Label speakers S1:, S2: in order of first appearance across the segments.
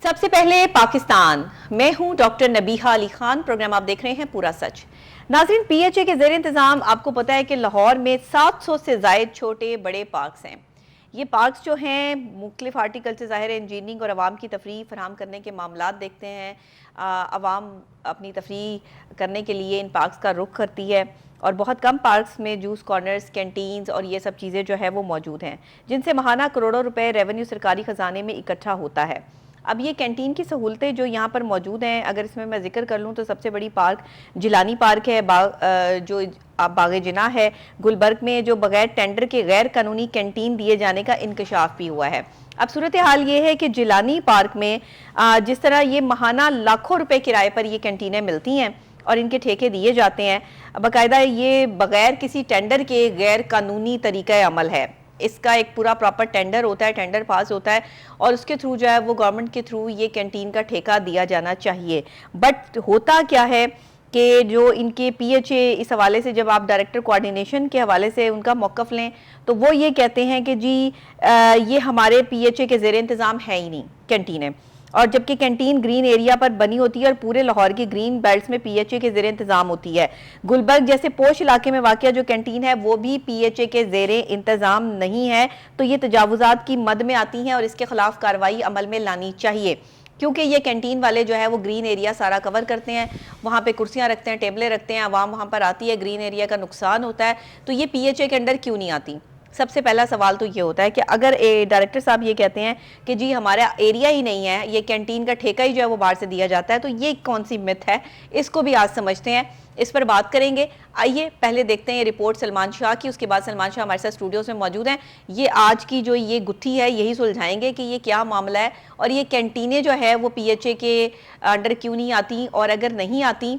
S1: سب سے پہلے پاکستان، میں ہوں ڈاکٹر نبیہہ علی خان، پروگرام آپ دیکھ رہے ہیں پورا سچ۔ ناظرین، پی ایچ اے کے زیر انتظام آپ کو پتا ہے کہ لاہور میں 700 سے زائد چھوٹے بڑے پارکس ہیں۔ یہ پارکس جو ہیں مختلف ہارٹیکلچر، ظاہر انجینئرنگ اور عوام کی تفریح فراہم کرنے کے معاملات دیکھتے ہیں۔ عوام اپنی تفریح کرنے کے لیے ان پارکس کا رخ کرتی ہے، اور بہت کم پارکس میں جوس کارنرز، کینٹینز اور یہ سب چیزیں جو ہے وہ موجود ہیں، جن سے ماہانہ کروڑوں روپے ریونیو سرکاری خزانے میں اکٹھا ہوتا ہے۔ اب یہ کینٹین کی سہولتیں جو یہاں پر موجود ہیں، اگر اس میں ذکر کر لوں تو سب سے بڑی پارک جیلانی پارک ہے، جو باغ جناح ہے گلبرگ میں، جو بغیر ٹینڈر کے غیر قانونی کینٹین دیے جانے کا انکشاف بھی ہوا ہے۔ اب صورتحال یہ ہے کہ جیلانی پارک میں جس طرح یہ ماہانہ لاکھوں روپے کرائے پر یہ کینٹینیں ملتی ہیں اور ان کے ٹھیکے دیے جاتے ہیں، باقاعدہ یہ بغیر کسی ٹینڈر کے غیر قانونی طریقہ عمل ہے۔ اس کا ایک پورا پراپر ٹینڈر ہوتا ہے، ٹینڈر پاس ہوتا ہے، اور اس کے تھرو جو ہے وہ گورنمنٹ کے تھرو یہ کینٹین کا ٹھیکہ دیا جانا چاہیے۔ بٹ ہوتا کیا ہے کہ جو ان کے پی ایچ اے اس حوالے سے، جب آپ ڈائریکٹر کوارڈینیشن کے حوالے سے ان کا موقف لیں تو وہ یہ کہتے ہیں کہ جی یہ ہمارے پی ایچ اے کے زیر انتظام ہے ہی نہیں کینٹینیں، اور جبکہ کینٹین گرین ایریا پر بنی ہوتی ہے اور پورے لاہور کی گرین بیلٹس میں پی ایچ اے کے زیر انتظام ہوتی ہے۔ گلبرگ جیسے پوش علاقے میں واقع جو کینٹین ہے وہ بھی پی ایچ اے کے زیر انتظام نہیں ہے، تو یہ تجاوزات کی مد میں آتی ہیں اور اس کے خلاف کارروائی عمل میں لانی چاہیے، کیونکہ یہ کینٹین والے جو ہے وہ گرین ایریا سارا کور کرتے ہیں، وہاں پہ کرسیاں رکھتے ہیں، ٹیبلیں رکھتے ہیں، عوام وہاں پر آتی ہے، گرین ایریا کا نقصان ہوتا ہے، تو یہ پی ایچ اے کے انڈر کیوں نہیں آتی؟ سب سے پہلا سوال تو یہ ہوتا ہے کہ اگر ڈائریکٹر صاحب یہ کہتے ہیں کہ جی ہمارا ایریا ہی نہیں ہے، یہ کینٹین کا ٹھیکہ ہی جو ہے وہ باہر سے دیا جاتا ہے، تو یہ کون سی مت ہے؟ اس کو بھی آج سمجھتے ہیں، اس پر بات کریں گے۔ آئیے پہلے دیکھتے ہیں یہ رپورٹ سلمان شاہ کی، اس کے بعد سلمان شاہ ہمارے ساتھ اسٹوڈیوز میں موجود ہیں، یہ آج کی جو یہ گتھی ہے یہی سلجھائیں گے کہ یہ کیا معاملہ ہے، اور یہ کینٹینیں جو ہے وہ پی ایچ اے کے انڈر کیوں نہیں آتی، اور اگر نہیں آتی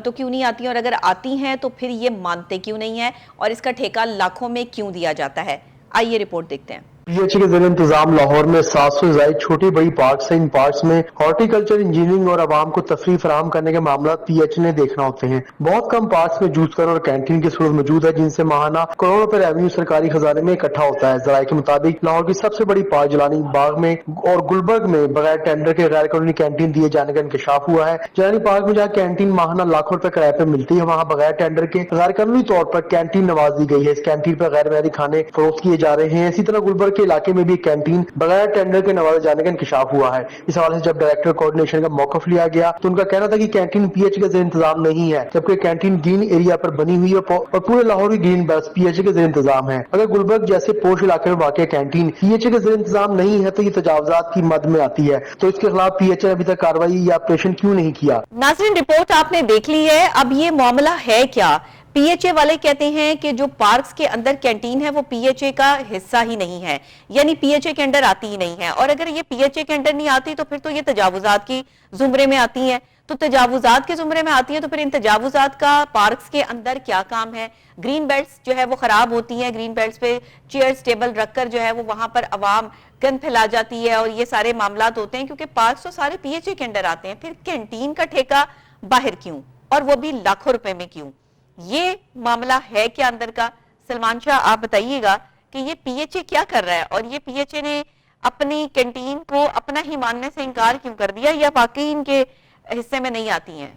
S1: تو کیوں نہیں آتی، اور اگر آتی ہیں تو پھر یہ مانتے کیوں نہیں ہیں، اور اس کا ٹھیکہ لاکھوں میں کیوں دیا جاتا ہے؟ آئیے رپورٹ دیکھتے ہیں۔
S2: پی ایچ اے کے زیر انتظام لاہور میں 700 سے زائد چھوٹی بڑی پارکس ہیں۔ ان پارکس میں ہارٹیکلچر، انجینئرنگ اور عوام کو تفریح فراہم کرنے کے معاملات پی ایچ اے نے دیکھنا ہوتے ہیں۔ بہت کم پارکس میں جوس کارنر اور کینٹین کی سہولت موجود ہے، جن سے ماہانہ کروڑوں روپے ریونیو سرکاری خزانے میں اکٹھا ہوتا ہے۔ ذرائع کے مطابق لاہور کی سب سے بڑی پارک جیلانی باغ میں اور گلبرگ میں بغیر ٹینڈر کے غیر قانونی کینٹین دیے جانے کا انکشاف ہوا ہے۔ جیلانی پارک میں جہاں کینٹین ماہانہ لاکھوں روپے کرائے پہ ملتی ہے، وہاں بغیر ٹینڈر کے غیر قانونی طور پر کینٹین نواز دی گئی ہے۔ اس کینٹین پر غیر معیاری کھانے فروخت کیے جا رہے ہیں۔ اسی طرح گلبرگ کے علاقے میں بھی کینٹین بغیر ٹینڈر کے نوازے جانے کا انکشاف ہوا ہے۔ اس حوالے سے جب ڈائریکٹر کوارڈینیشن کا موقف لیا گیا تو ان کا کہنا تھا کہ کینٹین پی ایچ اے کے زیر انتظام نہیں ہے، جبکہ کینٹین گرین ایریا پر بنی ہوئی ہے اور پورے لاہور کی green belts P H A کے زیر انتظام ہے۔ اگر گلبرگ جیسے پوش علاقے میں واقع کینٹین پی ایچ اے کے زیر انتظام نہیں ہے تو یہ تجاوزات کی مد میں آتی ہے، تو اس کے خلاف پی ایچ اے نے ابھی تک کارروائی یا آپریشن کیوں نہیں کیا؟
S1: ناظرین، رپورٹ آپ نے دیکھ لی ہے، اب یہ معاملہ ہے کیا؟ پی ایچ اے والے کہتے ہیں کہ جو پارکس کے اندر کینٹین ہے وہ پی ایچ اے کا حصہ ہی نہیں ہے، یعنی پی ایچ اے کے انڈر آتی ہی نہیں ہے، اور اگر یہ پی ایچ اے کے انڈر نہیں آتی تو پھر تو یہ تجاوزات کی زمرے میں آتی ہیں، تو تجاوزات کے زمرے میں آتی ہیں تو پھر ان تجاوزات کا پارکس کے اندر کیا کام ہے؟ گرین بیلٹس جو ہے وہ خراب ہوتی ہیں، گرین بیلٹس پہ چیئرز ٹیبل رکھ کر جو ہے وہ وہاں پر عوام گند پھیلا جاتی ہے، اور یہ سارے معاملات ہوتے ہیں کیونکہ پارکس تو سارے پی ایچ اے کے انڈر آتے ہیں، پھر کینٹین کا ٹھیکہ باہر کیوں، اور وہ بھی لاکھوں روپے میں کیوں؟ یہ معاملہ ہے کیا اندر کا؟ سلمان شاہ آپ بتائیے گا کہ یہ پی ایچ اے کیا کر رہا ہے، اور یہ پی ایچ اے نے اپنی کینٹین کو اپنا ہی ماننے سے انکار کیوں کر دیا، یا باقی ان کے حصے میں نہیں آتی ہیں؟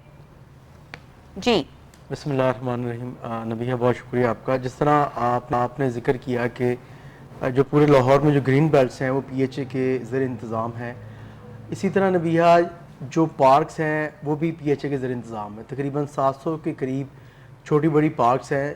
S1: جی
S3: بسم اللہ الرحمن الرحیم۔ نبیہ بہت شکریہ آپ کا۔ جس طرح آپ نے ذکر کیا کہ جو پورے لاہور میں جو گرین بیلٹس ہیں وہ پی ایچ اے کے زیر انتظام ہیں، اسی طرح نبیہ جو پارکس ہیں وہ بھی پی ایچ اے کے زیر انتظام ہے۔ تقریباً 700 کے قریب چھوٹی بڑی پارکس ہیں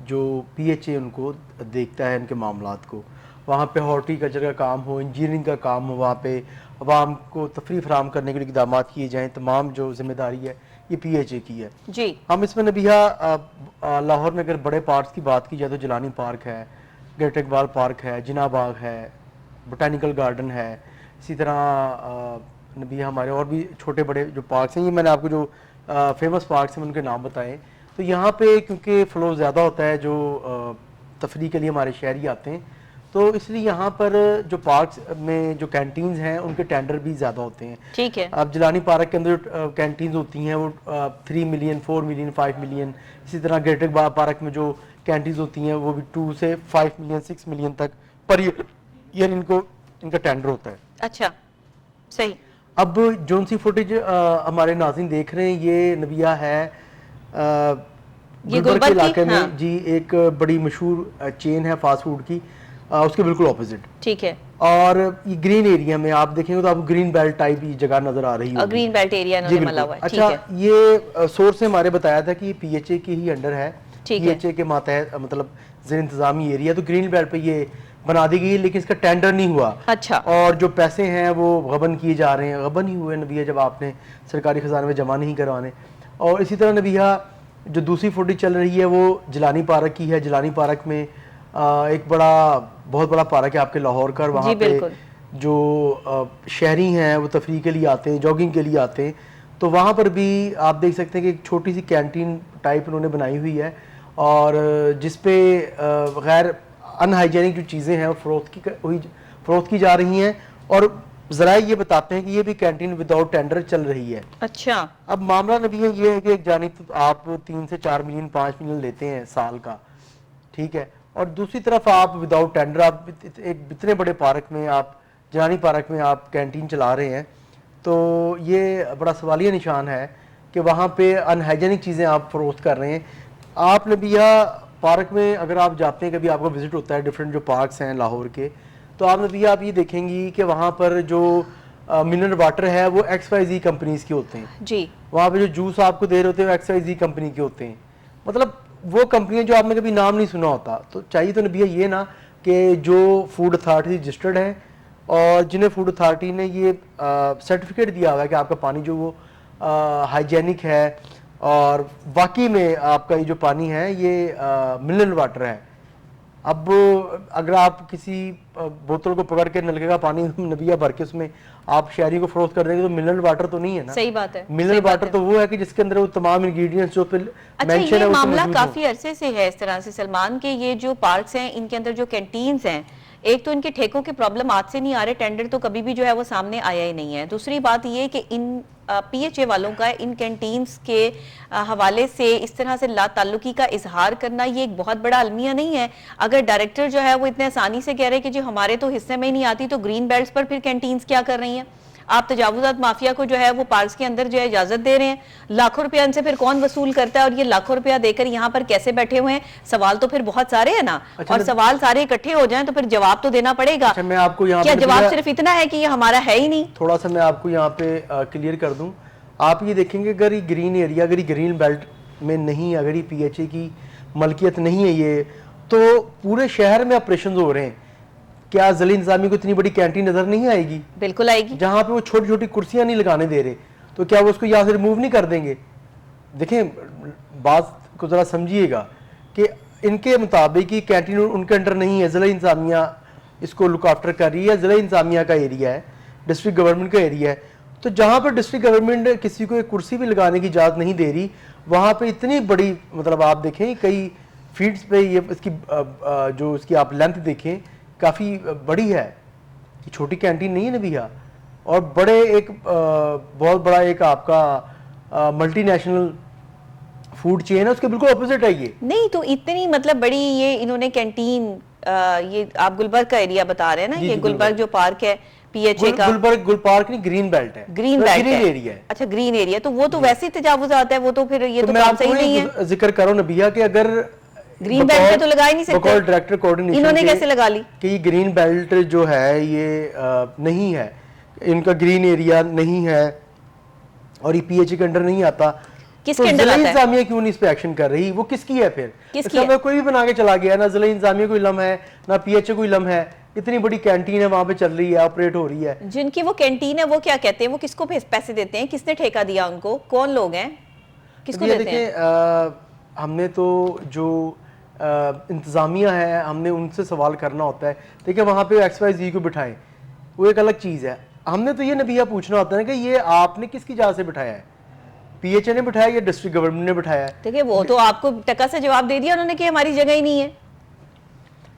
S3: جو پی ایچ اے ان کو دیکھتا ہے، ان کے معاملات کو۔ وہاں پہ ہارٹی کلچر کا کام ہو، انجینئرنگ کا کام ہو، وہاں پہ عوام کو تفریح فراہم کرنے کے لیے اقدامات کیے جائیں، تمام جو ذمہ داری ہے یہ پی ایچ اے کی ہے۔
S1: جی
S3: ہم اس میں نبیہ لاہور میں اگر بڑے پارکس کی بات کی جائے تو جیلانی پارک ہے، گریٹ اقبال پارک ہے، جناح باغ ہے، بوٹینیکل گارڈن ہے، اسی طرح نبیہ ہمارے اور بھی چھوٹے بڑے جو پارکس ہیں، یہ میں نے آپ کو جو فیمس پارکس ہیں ان کے نام بتائے۔ تو یہاں پہ کیونکہ فلو زیادہ ہوتا ہے، جو تفریح کے لیے ہمارے شہری آتے ہیں، تو اس لیے یہاں پر جو پارکس میں جو کینٹینز ہیں ان کے ٹینڈر بھی زیادہ ہوتے ہیں۔
S1: ٹھیک ہے۔
S3: اب جیلانی پارک کے اندر جو کینٹینز ہوتی ہیں وہ 3 ملین، 4 ملین، 5 ملین، اسی طرح گریٹ اقبال پارک میں جو کینٹینز ہوتی ہیں وہ بھی 2 سے 5 ملین، 6 ملین تک پر ایئر ان کا ٹینڈر ہوتا ہے۔
S1: اچھا، صحیح۔
S3: اب جون سی فوٹیج ہمارے ناظرین دیکھ رہے ہیں، یہ نبیہ ہے گلبرگ کے علاقے میں جی، ایک بڑی مشہور چین ہے فاسٹ فوڈ کی، اس کے بالکل اپوزٹ،
S1: ٹھیک ہے،
S3: اور یہ گرین ایریا میں آپ دیکھیں گے تو آپ کو گرین بیلٹ ٹائپ یہ جگہ نظر آ رہی ہے،
S1: گرین بیلٹ ایریا انہوں نے ملا ہوا ہے.
S3: اچھا، یہ سورس نے ہمارے بتایا تھا کہ یہ پی ایچ اے کے ہی انڈر ہے، پی ایچ اے کے ماتحت مطلب زیر انتظامی ایریا، تو گرین بیلٹ پہ یہ بنا دی گئی ہے، لیکن اس کا ٹینڈر نہیں ہوا.
S1: اچھا،
S3: اور جو پیسے ہیں وہ غبن کیے جا رہے ہیں. غبن ہی ہوئے نبیہ جب آپ نے سرکاری خزانے میں جمع نہیں کروانے. اور اسی طرح نبیہ جو دوسری فوٹیج چل رہی ہے وہ جیلانی پارک کی ہے. جیلانی پارک میں ایک بہت بڑا پارک ہے آپ کے لاہور کا، اور وہاں پہ جو شہری ہیں وہ تفریح کے لیے آتے ہیں، جاگنگ کے لیے آتے ہیں، تو وہاں پر بھی آپ دیکھ سکتے ہیں کہ ایک چھوٹی سی کینٹین ٹائپ انہوں نے بنائی ہوئی ہے، اور جس پہ غیر ان ہائیجینک جو چیزیں ہیں وہ فروخت کی جا رہی ہیں، اور ذرائع یہ بتاتے ہیں کہ یہ بھی کینٹین وداؤٹ ٹینڈر چل رہی ہے.
S1: اچھا،
S3: اب معاملہ نبی یہ ہے کہ ایک جانب آپ 3 سے 4 ملین 5 ملین لیتے ہیں سال کا، ٹھیک ہے، اور دوسری طرف آپ وداؤٹ ٹینڈر آپ ایک اتنے بڑے پارک میں، آپ جیلانی پارک میں آپ کینٹین چلا رہے ہیں، تو یہ بڑا سوالیہ نشان ہے کہ وہاں پہ ان ہائیجینک چیزیں آپ فروخت کر رہے ہیں. آپ نبیہ پارک میں اگر آپ جاتے ہیں، کبھی آپ کو وزٹ ہوتا ہے ڈفرینٹ جو پارکس ہیں لاہور کے، تو آپ نبیہ آپ یہ دیکھیں گی کہ وہاں پر جو منرل واٹر ہے وہ ایکس وائی زی کمپنیز کے ہوتے ہیں
S1: جی،
S3: وہاں پہ جو جوس آپ کو دے رہے ہوتے ہیں وہ ایکس وائی زی کمپنی کے ہوتے ہیں. مطلب وہ کمپنیاں جو آپ نے کبھی نام نہیں سنا ہوتا. تو چاہیے تو نبیہ یہ نا کہ جو فوڈ اتھارٹی رجسٹرڈ ہیں اور جنہیں فوڈ اتھارٹی نے یہ سرٹیفکیٹ دیا ہوا ہے کہ آپ کا پانی جو وہ ہائیجینک ہے، اور واقعی میں آپ کا یہ جو پانی ہے یہ منرل واٹر ہے. اب اگر آپ کسی بوتل کو پکڑ کے نلکے کا پانی نبیہ بھر کے اس میں آپ شہری کو فروخت کر دیں گے تو منرل واٹر تو نہیں ہے نا.
S1: صحیح بات ہے.
S3: منرل واٹر تو وہ ہے کہ جس کے اندر وہ تمام انگریڈینٹس جو پہ مینشن ہے.
S1: یہ معاملہ کافی عرصے سے ہے اس طرح سے سلمان کے، یہ جو پارکس ہیں ان کے اندر جو کینٹینز ہیں، ایک تو ان کے ٹھیکوں کے پرابلم آج سے نہیں آ رہے، ٹینڈر تو کبھی بھی جو ہے وہ سامنے آیا ہی نہیں ہے. دوسری بات یہ کہ ان پی ایچ اے والوں کا ان کینٹینز کے حوالے سے اس طرح سے لا تعلقی کا اظہار کرنا یہ ایک بہت بڑا المیہ نہیں ہے. اگر ڈائریکٹر جو ہے وہ اتنے آسانی سے کہہ رہے کہ جو ہمارے تو حصے میں ہی نہیں آتی، تو گرین بیلٹس پر پھر کینٹینز کیا کر رہی ہیں؟ آپ تجاوزات مافیا کو جو ہے وہ پارکس کے اندر جو ہے اجازت دے رہے ہیں. لاکھوں روپیہ ان سے پھر کون وصول کرتا ہے، اور یہ لاکھوں روپیہ دے کر یہاں پر کیسے بیٹھے ہوئے ہیں؟ سوال تو پھر بہت سارے ہیں نا، اور سوال سارے اکٹھے ہو جائیں تو پھر جواب تو دینا پڑے گا.
S3: میں آپ کو یہاں
S1: کیا جواب صرف اتنا ہے کہ یہ ہمارا ہے ہی نہیں؟
S3: تھوڑا سا میں آپ کو یہاں پہ کلیئر کر دوں. آپ یہ دیکھیں گے اگر یہ گرین ایریا، اگر یہ گرین بیلٹ میں نہیں، اگر یہ پی ایچ اے کی ملکیت نہیں ہے یہ، تو پورے شہر میں آپریشنز ہو رہے ہیں. کیا ضلع انتظامیہ کو اتنی بڑی کینٹین نظر نہیں آئے گی؟
S1: بالکل آئے گی.
S3: جہاں پہ وہ چھوٹی چھوٹی کرسیاں نہیں لگانے دے رہے، تو کیا وہ اس کو یہاں سے ریموو نہیں کر دیں گے؟ دیکھیں بات کو ذرا سمجھیے گا کہ ان کے مطابق یہ کینٹین ان کے انڈر نہیں ہے، ضلع انتظامیہ اس کو لک آفٹر کر رہی ہے، ضلع انتظامیہ کا ایریا ہے، ڈسٹرکٹ گورنمنٹ کا ایریا ہے. تو جہاں پر ڈسٹرکٹ گورنمنٹ کسی کو ایک کرسی بھی لگانے کی اجازت نہیں دے رہی، وہاں پہ اتنی بڑی مطلب آپ دیکھیں کئی فیٹس پہ یہ اس کی جو اس کی آپ لینتھ دیکھیں کافی بڑی ہے. یہ چھوٹی کینٹین نہیں ہے نبیہ، اور بڑے ایک بہت بڑا ایک آپ کا ملٹی نیشنل فوڈ چین ہے، اس کے بالکل اپوزٹ ہے یہ.
S1: نہیں تو اتنی مطلب بڑی یہ انہوں نے کینٹین، یہ آپ گلبرگ کا ایریا بتا رہے ہیں نا، یہ گلبرگ جو پارک ہے پی ایچ اے کا،
S3: گل پارک نہیں، گرین بیلٹ ہے،
S1: گرین بیلٹ
S3: گرین ایریا ہے.
S1: اچھا گرین ایریا، تو وہ تو ویسے ہی تجاوزات ہے، وہ تو پھر یہ تو
S3: میں
S1: کام
S3: آپ
S1: صحیح نہیں ہے.
S3: کو ذکر کروں نبیہ کہ اگر
S1: گرین بیلٹ پہ تو لگا ہی نہیں سکتے،
S3: بقول ڈائریکٹر کوارڈینیشن
S1: انہوں نے کیسے لگا لی
S3: کہ یہ گرین بیلٹ جو ہے یہ نہیں ہے، ان کا گرین ایریا نہیں ہے اور یہ پی ایچ اے کے انڈر نہیں آتا.
S1: کس
S3: تو
S1: کے انڈر
S3: ضلع
S1: آتا ہے؟
S3: انتظامیہ کیوں نہیں اس پہ ایکشن کر رہی؟ وہ کس کی ہے پھر؟
S1: کس
S3: اس
S1: کی
S3: کا
S1: ہے؟
S3: میں کوئی بھی بنا کے چلا گیا، نہ ضلع انتظامیہ کو علم ہے نہ پی ایچ اے کو علم ہے. اتنی بڑی کینٹین ہے وہاں پہ چل رہی ہے، آپریٹ ہو رہی ہے.
S1: جن کی وہ کینٹین ہے وہ کیا کہتے ہیں، وہ کس کو پیسے دیتے ہیں، کس نے ٹھیکہ دیا ان کو، کون لوگ ہیں، کس کو دیتے ہیں؟
S3: ہم نے تو جو انتظامیہ ہے ہم نے ان سے سوال کرنا ہوتا ہے. دیکھیں وہاں پہ ایکس وائی زی کو بٹھائیں وہ ایک الگ چیز ہے. ہم نے تو یہ نبیہ پوچھنا ہوتا ہے کہ یہ آپ نے کس کی جگہ سے بٹھایا ہے؟ پی ایچ اے نے بٹھایا یا ڈسٹرکٹ گورنمنٹ نے بٹھایا ہے؟
S1: دیکھیں وہ تو آپ کو ٹکا سے جواب دے دیا انہوں نے کہ ہماری جگہ ہی نہیں ہے.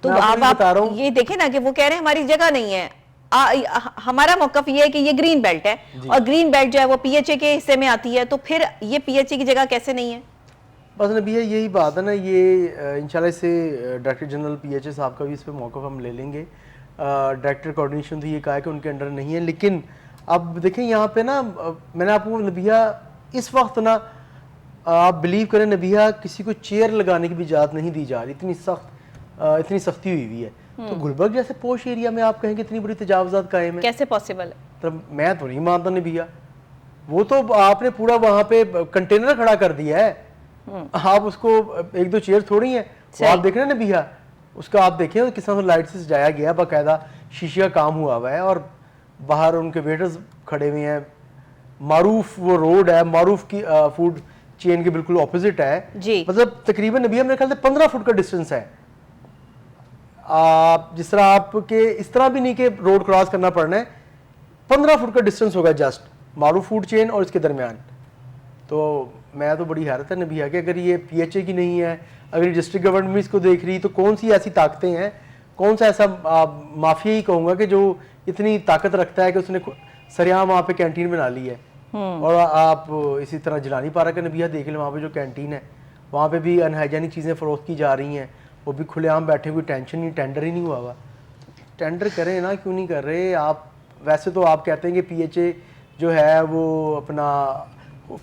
S1: تو آپ یہ دیکھیں نا کہ وہ کہہ رہے ہیں ہماری جگہ نہیں ہے. ہمارا موقف یہ ہے کہ یہ گرین بیلٹ ہے اور گرین بیلٹ جو ہے وہ پی ایچ اے کے حصے میں آتی ہے، تو پھر یہ پی ایچ اے کی جگہ کیسے نہیں ہے؟
S3: بس نبیہ یہی بات ہے نا. یہ انشاءاللہ سے director general P H A صاحب کا بھی اس پہ موقف ہم لے لیں گے. ڈائریکٹر کوارڈینیشن تو یہ کہا ہے کہ ان کے انڈر نہیں ہے، لیکن اب دیکھیں یہاں پہ نا میں نے آپ کو نبیہ اس وقت نا آپ بلیو کریں نبیہ کسی کو چیئر لگانے کی بھی اجازت نہیں دی جا رہی, اتنی سختی ہوئی ہے. تو گلبرگ جیسے پوش ایریا میں آپ کہیں کہ اتنی بڑی تجاوزات قائم ہیں,
S1: کیسے پاسبل ہے؟
S3: تو میں تو نہیں مانتا نبیہ. وہ تو آپ نے پورا وہاں پہ کنٹینر کھڑا کر دیا ہے, آپ اس کو ایک دو چیئر تھوڑی ہیں, وہ آپ دیکھ رہے ہیں نبیہ اس کا, آپ دیکھیں کس طرح لائٹ سے سجایا گیا, باقاعدہ شیشے کا کام ہوا ہوا ہے, اور باہر ان کے ویٹرز کھڑے ہوئے ہیں. معروف وہ روڈ ہے, معروف کی فوڈ چین کے بالکل اپوزٹ ہے
S1: جی,
S3: مطلب تقریباً نبیہ میرے خیال سے 15 فٹ کا ڈسٹینس ہے. آپ جس طرح آپ کے اس طرح بھی نہیں کہ روڈ کراس کرنا پڑنا ہے, 15 فٹ کا ڈسٹینس ہوگا جسٹ معروف فوڈ چین اور اس کے درمیان. تو میں تو بڑی حیرت ہے نبیہ کہ اگر یہ پی ایچ اے کی نہیں ہے, اگر یہ ڈسٹرکٹ گورنمنٹ بھی اس کو دیکھ رہی, تو کون سی ایسی طاقتیں ہیں, کون سا ایسا مافیا ہی کہوں گا کہ جو اتنی طاقت رکھتا ہے کہ اس نے سریعام وہاں پہ کینٹین بنا لی ہے. اور آپ اسی طرح جیلانی پارک کا نبیہ دیکھ لیں, وہاں پہ جو کینٹین ہے وہاں پہ بھی انہائیجینک چیزیں فروخت کی جا رہی ہیں, وہ بھی کھلے عام بیٹھے ہوئے, ٹینشن نہیں, ٹینڈر ہی نہیں ہوا ہوا. ٹینڈر کریں نا, کیوں نہیں کر رہے آپ؟ ویسے تو آپ کہتے ہیں کہ پی ایچ اے جو ہے وہ اپنا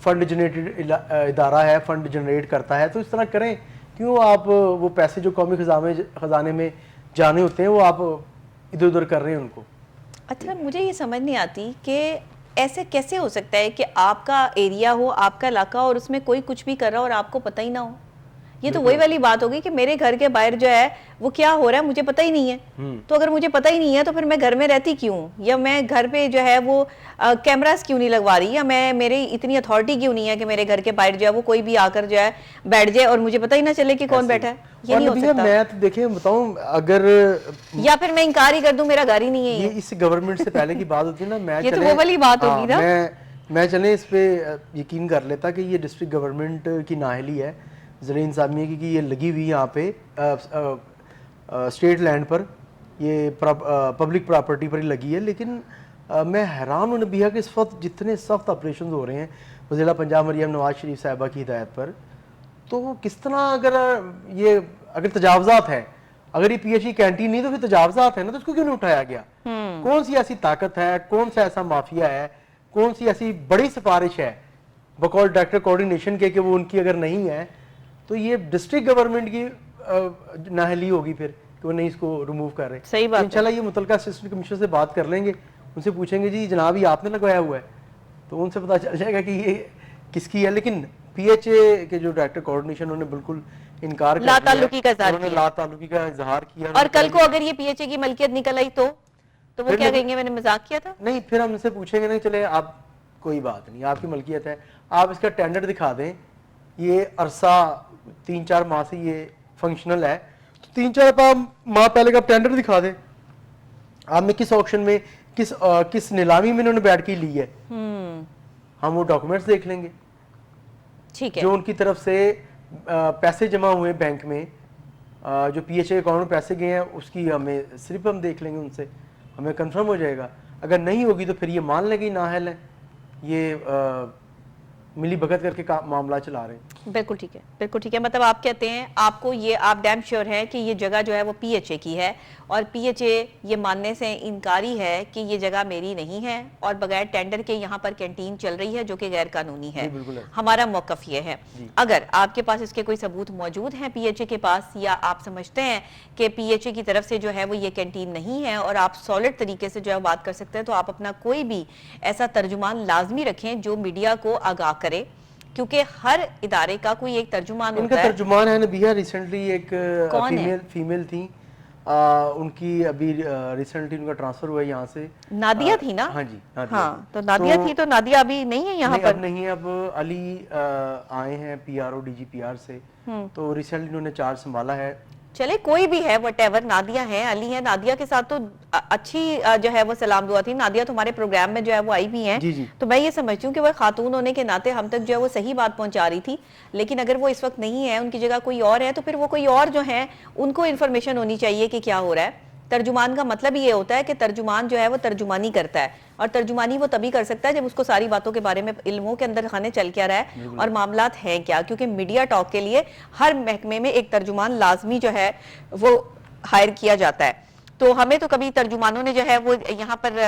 S3: فنڈ جنریٹڈ ادارہ ہے, فنڈ جنریٹ کرتا ہے, تو اس طرح کریں. کیوں آپ وہ پیسے جو قومی خزانے میں جانے ہوتے ہیں وہ آپ ادھر ادھر کر رہے ہیں ان کو؟
S1: اچھا مجھے یہ سمجھ نہیں آتی کہ ایسے کیسے ہو سکتا ہے کہ آپ کا ایریا ہو, آپ کا علاقہ, اور اس میں کوئی کچھ بھی کر رہا ہو اور آپ کو پتہ ہی نہ ہو. یہ تو وہی والی بات ہوگی کہ میرے گھر کے باہر جو ہے وہ کیا ہو رہا ہے مجھے پتہ ہی نہیں ہے. تو اگر مجھے پتہ ہی نہیں ہے تو پھر میں گھر میں رہتی کیوں, یا میں گھر پہ جو ہے وہ کیمراز کیوں نہیں لگوا رہی, یا میرے اتنی اتھارٹی کیوں نہیں ہے کہ میرے گھر کے باہر جو ہے وہ کوئی بھی آ کر جو ہے بیٹھ جائے اور مجھے پتہ ہی نہ چلے کہ کون بیٹھا ہے. یہ نہیں ہو سکتا.
S3: میں تو دیکھیں بتاؤں, اگر
S1: یا پھر میں انکار ہی کر دوں میرا گھر ہی نہیں ہے.
S3: یہ اس گورنمنٹ سے پہلے کی بات ہوتی ہے نا, میں
S1: یہ تو وہ والی بات ہوگی نا,
S3: میں چلیں اس پہ یقین کر لیتا کہ یہ ڈسٹرکٹ گورنمنٹ کی نااہلی ہے زرعی انتظامیہ کی, کہ یہ لگی ہوئی یہاں پہ اسٹیٹ لینڈ پر, یہ پبلک پراپرٹی پر ہی لگی ہے. لیکن میں حیران ہوں نبیہ کہ اس وقت جتنے سخت آپریشنز ہو رہے ہیں وزیر پنجاب مریم نواز شریف صاحبہ کی ہدایت پر, تو کس طرح اگر تجاوزات ہے, اگر یہ پی ایچ ای کینٹین نہیں تو پھر تجاوزات ہے نا, تو اس کو کیوں نہیں اٹھایا گیا؟ کون سی ایسی طاقت ہے, کون سا ایسا مافیا ہے, کون سی ایسی بڑی سفارش ہے بقول ڈائریکٹر کوارڈینیشن کے کہ وہ ان کی اگر نہیں ہے تو یہ ڈسٹرکٹ گورنمنٹ کی نااہلی ہوگی پھر کہ وہ نہیں اس کو ریموو کر رہے.
S1: صحیح بات ہے.
S3: انشاءاللہ یہ متعلقہ اسسٹنٹ کمشنر سے بات کر لیں گے, ان سے پوچھیں گے جی جناب یہ آپ نے لگوایا ہوا ہے, تو ان سے پتہ چل جائے گا کہ یہ کس کی ہے. لیکن پی ایچ اے کے جو ڈائریکٹر کوارڈینیشن انہوں نے بالکل انکار کر دیا, لا تعلقی کا اظہار کیا.
S1: اور کل کو اگر یہ پی ایچ اے کی ملکیت نکل آئی تو وہ کیا کہیں گے میں نے مذاق کیا تھا؟
S3: نہیں, پھر ہم ان سے پوچھیں گے نہیں چلے آپ کوئی بات نہیں, آپ کی ملکیت ہے, آپ اس کا ٹینڈر دکھا دیں, یہ عرصہ 3-4 ماہ سے یہ فنکشنل ہے, تو 3-4 ماہ پہلے کا ٹینڈر دکھا دیں آپ نے کس آکشن میں کس نیلامی میں انہوں نے بیٹھ کے لی ہے, ہم وہ ڈاکومنٹس دیکھ لیں گے.
S1: ٹھیک ہے,
S3: جو ان کی طرف سے پیسے جمع ہوئے بینک میں, جو پی ایچ اے اکاؤنٹ میں پیسے گئے ہیں, اس کی ہمیں صرف ہم دیکھ لیں گے, ان سے ہمیں کنفرم ہو جائے گا. اگر نہیں ہوگی تو پھر یہ مان لیں گے نااہل ہے, یہ ملی بھگت کر کے معاملہ چلا رہے ہیں.
S1: بالکل ٹھیک ہے, بالکل ٹھیک ہے. مطلب آپ کہتے ہیں آپ کو یہ, آپ ڈیم شیور ہیں کہ یہ جگہ جو ہے وہ پی ایچ اے کی ہے, اور پی ایچ اے یہ ماننے سے انکاری ہے کہ یہ جگہ میری نہیں ہے, اور بغیر ٹینڈر کے یہاں پر کینٹین چل رہی ہے جو کہ غیر قانونی ہے. ہمارا موقف یہ ہے. اگر آپ کے پاس اس کے کوئی ثبوت موجود ہیں پی ایچ اے کے پاس, یا آپ سمجھتے ہیں کہ پی ایچ اے کی طرف سے جو ہے وہ یہ کینٹین نہیں ہے اور آپ سالڈ طریقے سے جو ہے بات کر سکتے ہیں, تو آپ اپنا کوئی بھی ایسا ترجمان لازمی رکھیں جو میڈیا کو آگاہ کرے, کیونکہ ہر ادارے کا کوئی ایک ترجمان ہوتا ہے.
S3: ان کا ترجمان ہے نبیہ, ریسنٹلی ایک فیمیل تھی, ان کی ابھی ریسنٹلی ان کا ٹرانسفر ہوا ہے یہاں سے.
S1: نادیہ تھی نا؟
S3: ہاں جی,
S1: ہاں, تو نادیہ تھی, تو نادیہ ابھی نہیں ہے یہاں پر.
S3: نہیں ہے, اب علی آئے ہیں P R O D G P R سے, تو ریسنٹلی انہوں نے چارج سنبھالا ہے.
S1: چلے کوئی بھی ہے, وٹ ایور, نادیہ ہے, علی ہے. نادیہ کے ساتھ تو اچھی جو ہے وہ سلام دعا تھی. نادیہ تمہارے پروگرام میں جو ہے وہ آئی بھی ہیں, تو میں یہ سمجھتی ہوں کہ وہ خاتون ہونے کے ناطے ہم تک جو ہے وہ صحیح بات پہنچا رہی تھی. لیکن اگر وہ اس وقت نہیں ہے, ان کی جگہ کوئی اور ہے, تو پھر وہ کوئی اور جو ہے ان کو انفارمیشن ہونی چاہیے کہ کیا ہو رہا ہے. ترجمان کا مطلب یہ ہوتا ہے کہ ترجمان جو ہے وہ ترجمانی کرتا ہے, اور ترجمانی وہ تبھی کر سکتا ہے جب اس کو ساری باتوں کے بارے میں علموں کے اندر خانے چل کیا رہا ہے اور معاملات ہیں کیا. کیونکہ میڈیا ٹاک کے لیے ہر محکمے میں ایک ترجمان لازمی جو ہے وہ ہائر کیا جاتا ہے. تو ہمیں تو کبھی ترجمانوں نے جو ہے وہ یہاں پر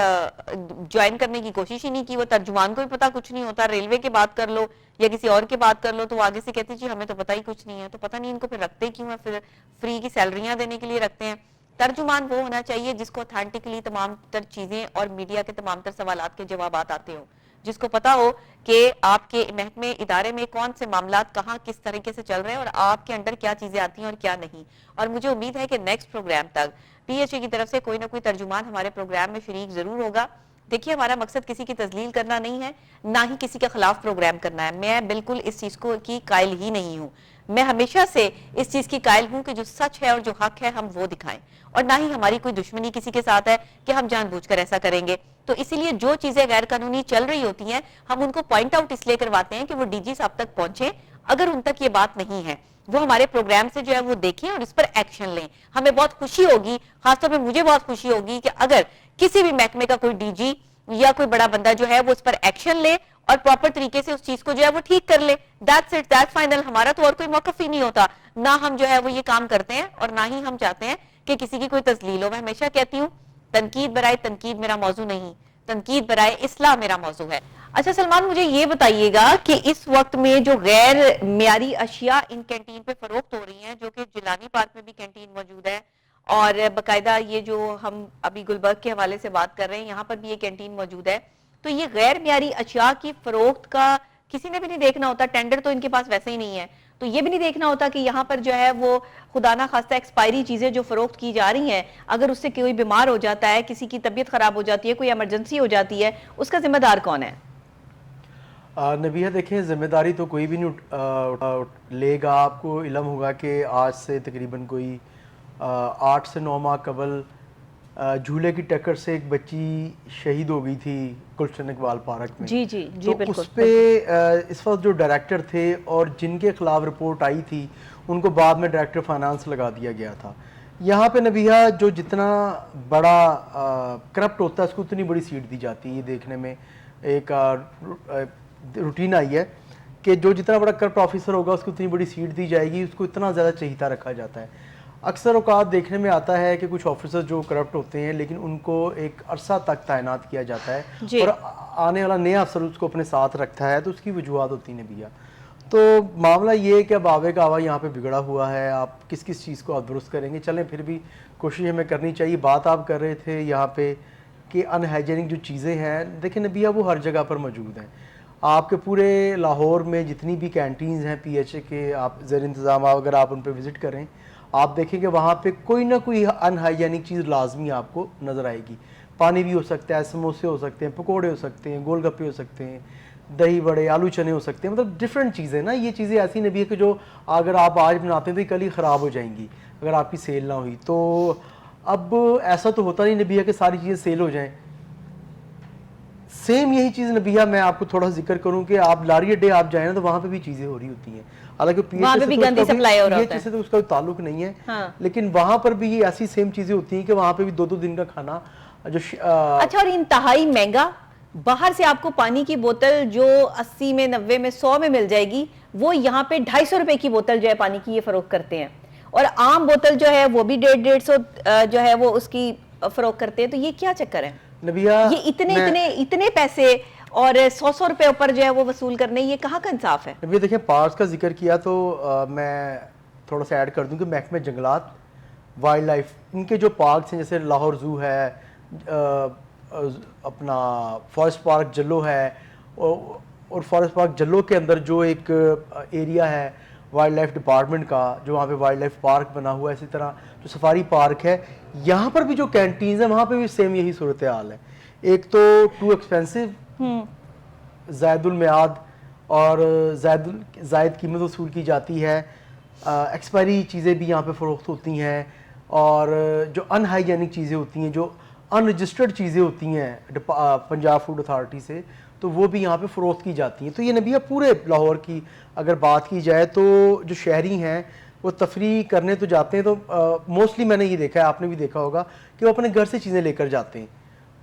S1: جوائن کرنے کی کوشش ہی نہیں کی. وہ ترجمان کو بھی پتا کچھ نہیں ہوتا. ریلوے کی بات کر لو یا کسی اور کی بات کر لو تو وہ آگے سے کہتے جی ہمیں تو پتا ہی کچھ نہیں ہے. تو پتہ نہیں ان کو پھر رکھتے کیوں ہیں, پھر فری کی سیلریاں دینے کے لیے رکھتے ہیں. ترجمان وہ ہونا چاہیے جس کو اتھینٹکلی تمام تر چیزیں اور میڈیا کے تمام تر سوالات کے جوابات آتے ہوں, جس کو پتا ہو کہ آپ کے محکمے ادارے میں کون سے معاملات کہاں کس طریقے سے چل رہے ہیں اور آپ کے انڈر کیا چیزیں آتی ہیں اور کیا نہیں. اور مجھے امید ہے کہ نیکسٹ پروگرام تک پی ایچ اے کی طرف سے کوئی نہ کوئی ترجمان ہمارے پروگرام میں شریک ضرور ہوگا. دیکھیے ہمارا مقصد کسی کی تذلیل کرنا نہیں ہے, نہ ہی کسی کے خلاف پروگرام کرنا ہے. میں بالکل اس چیز کو کی قائل ہی نہیں ہوں. میں ہمیشہ سے اس چیز کی قائل ہوں کہ جو سچ ہے اور جو حق ہے ہم وہ دکھائیں, اور نہ ہی ہماری کوئی دشمنی کسی کے ساتھ ہے کہ ہم جان بوجھ کر ایسا کریں گے. تو اسی لیے جو چیزیں غیر قانونی چل رہی ہوتی ہیں ہم ان کو پوائنٹ آؤٹ اس لیے کرواتے ہیں کہ وہ ڈی جی صاحب تک پہنچیں. اگر ان تک یہ بات نہیں ہے وہ ہمارے پروگرام سے جو ہے وہ دیکھیں اور اس پر ایکشن لیں. ہمیں بہت خوشی ہوگی, خاص طور پہ مجھے بہت خوشی ہوگی کہ اگر کسی بھی محکمے کا کوئی ڈی جی یا کوئی بڑا بندہ جو ہے وہ اس پر ایکشن لے اور پراپر طریقے سے اس چیز کو جو ہے وہ ٹھیک کر لے. That's it, that's final. ہمارا تو اور کوئی موقف ہی نہیں ہوتا, نہ ہم جو ہے وہ یہ کام کرتے ہیں اور نہ ہی ہم چاہتے ہیں کہ کسی کی کوئی تذلیل ہو. میں ہمیشہ کہتی ہوں تنقید برائے تنقید میرا موضوع نہیں, تنقید برائے اصلاح میرا موضوع ہے. اچھا سلمان, مجھے یہ بتائیے گا کہ اس وقت میں جو غیر معیاری اشیاء ان کینٹین پہ فروخت ہو رہی ہیں, جو کہ جیلانی پارک میں بھی کینٹین موجود ہے اور باقاعدہ یہ جو ہم ابھی گلبرگ کے حوالے سے بات کر رہے ہیں یہاں پر بھی یہ کینٹین موجود ہے, تو یہ غیر معیاری اشیاء کی فروخت کا کسی نے بھی نہیں دیکھنا ہوتا. ٹینڈر تو ان کے پاس ویسے ہی نہیں ہے, تو یہ بھی نہیں دیکھنا ہوتا کہ یہاں پر جو ہے وہ خدا نہ خواستہ ایکسپائری چیزیں جو فروخت کی جا رہی ہیں, اگر اس سے کوئی بیمار ہو جاتا ہے, کسی کی طبیعت خراب ہو جاتی ہے, کوئی ایمرجنسی ہو جاتی ہے, اس کا ذمہ دار کون ہے؟
S3: نبیہ دیکھیں, ذمہ داری تو کوئی بھی نہیں لے گا. آپ کو علم ہوگا کہ آج سے تقریباً کوئی 8 سے 9 ماہ قبل جھولے کی ٹکر سے ایک بچی شہید ہو گئی تھی گلشن اقبال پارک میں.
S1: جی جی جی
S3: تو
S1: بالکل.
S3: اس پہ اس وقت جو ڈائریکٹر تھے اور جن کے خلاف رپورٹ آئی تھی ان کو بعد میں ڈائریکٹر فائنانس لگا دیا گیا تھا. یہاں پہ نبیہ جو جتنا بڑا کرپٹ ہوتا ہے اس کو اتنی بڑی سیٹ دی جاتی ہے. یہ دیکھنے میں ایک روٹین آئی ہے کہ جو جتنا بڑا کرپٹ آفیسر ہوگا اس کو اتنی بڑی سیٹ دی جائے گی, اس کو اتنا زیادہ چہیتا رکھا جاتا ہے. اکثر اوقات دیکھنے میں آتا ہے کہ کچھ آفیسر جو کرپٹ ہوتے ہیں لیکن ان کو ایک عرصہ تک تعینات کیا جاتا ہے
S1: جی.
S3: اور آنے والا نیا افسر اس کو اپنے ساتھ رکھتا ہے, تو اس کی وجوہات ہوتی ہیں نبیہ. تو معاملہ یہ ہے کہ اب آوے کا آوا یہاں پہ بگڑا ہوا ہے. آپ کس کس چیز کو آپ درست کریں گے, چلیں پھر بھی کوشش ہمیں کرنی چاہیے. بات آپ کر رہے تھے یہاں پہ کہ ان ہائیجینک جو چیزیں ہیں, دیکھیں نبیہ وہ ہر جگہ پر موجود ہیں. آپ کے پورے لاہور میں جتنی بھی کینٹینز ہیں پی ایچ اے کے آپ زیر انتظام, اگر آپ ان پہ وزٹ کریں آپ دیکھیں کہ وہاں پہ کوئی نہ کوئی ان ہائیجینک چیز لازمی آپ کو نظر آئے گی. پانی بھی ہو سکتا ہے, سموسے ہو سکتے ہیں, پکوڑے ہو سکتے ہیں, گول گپے ہو سکتے ہیں, دہی بڑے, آلو چنے ہو سکتے ہیں, مطلب ڈفرینٹ چیزیں نا. یہ چیزیں ایسی نبی ہے کہ جو اگر آپ آج بناتے ہیں تو کل ہی خراب ہو جائیں گی اگر آپ کی سیل نہ ہوئی. تو اب ایسا تو ہوتا نہیں نبی ہے کہ ساری چیزیں سیل ہو جائیں. سیم یہی چیز نبیہ میں آپ کو تھوڑا ذکر کروں کہ آپ لاری اڈے آپ جائیں نا تو وہاں پہ بھی چیزیں ہو رہی ہوتی ہیں, حالانکہ پی ایچ اے سے تو اس کا تعلق نہیں ہے, لیکن وہاں پر بھی یہ ایسی سیم چیزیں ہوتی ہیں کہ وہاں پہ بھی 2-2 دن کا کھانا جو
S1: اچھا, اور انتہائی مہنگا. باہر سے آپ کو پانی کی بوتل جو 80 میں 90 میں 100 میں مل جائے گی, وہ یہاں پہ 250 روپے کی بوتل جو ہے پانی کی یہ فروخت کرتے ہیں, اور عام بوتل جو ہے وہ بھی 150 جو ہے وہ اس کی فروخت کرتے ہیں. تو یہ کیا چکر ہے
S3: نبیہ؟
S1: یہ اتنے پیسے اور 100 روپے اوپر جو ہے وہ وصول کرنے, یہ کہاں کا انصاف ہے؟
S3: نبیہ دیکھیں, پارکس کا ذکر کیا تو میں تھوڑا سا ایڈ کر دوں کہ محکمہ جنگلات, وائلڈ لائف, ان کے جو پارکس ہیں جیسے لاہور زو ہے, اپنا فارسٹ پارک جلو ہے, اور فارسٹ پارک جلو کے اندر جو ایک ایریا ہے وائلڈ لائف ڈپارٹمنٹ کا, جو وہاں پہ وائلڈ لائف پارک بنا ہوا ہے, اسی طرح جو سفاری پارک ہے, یہاں پر بھی جو کینٹینز ہیں وہاں پہ بھی سیم یہی صورتحال ہے. ایک تو ٹو ایکسپینسو, زائد المیعاد اور زائد قیمت وصول کی جاتی ہے, ایکسپائری چیزیں بھی یہاں پہ فروخت ہوتی ہیں, اور جو ان ہائیجینک چیزیں ہوتی ہیں, جو ان رجسٹرڈ چیزیں ہوتی ہیں پنجاب فوڈ اتھارٹی سے, تو وہ بھی یہاں پہ فروخت کی جاتی ہیں. تو یہ نبیہ پورے لاہور کی اگر بات کی جائے تو جو شہری ہیں وہ تفریح کرنے تو جاتے ہیں, تو موسٹلی میں نے یہ دیکھا ہے, آپ نے بھی دیکھا ہوگا کہ وہ اپنے گھر سے چیزیں لے کر جاتے ہیں,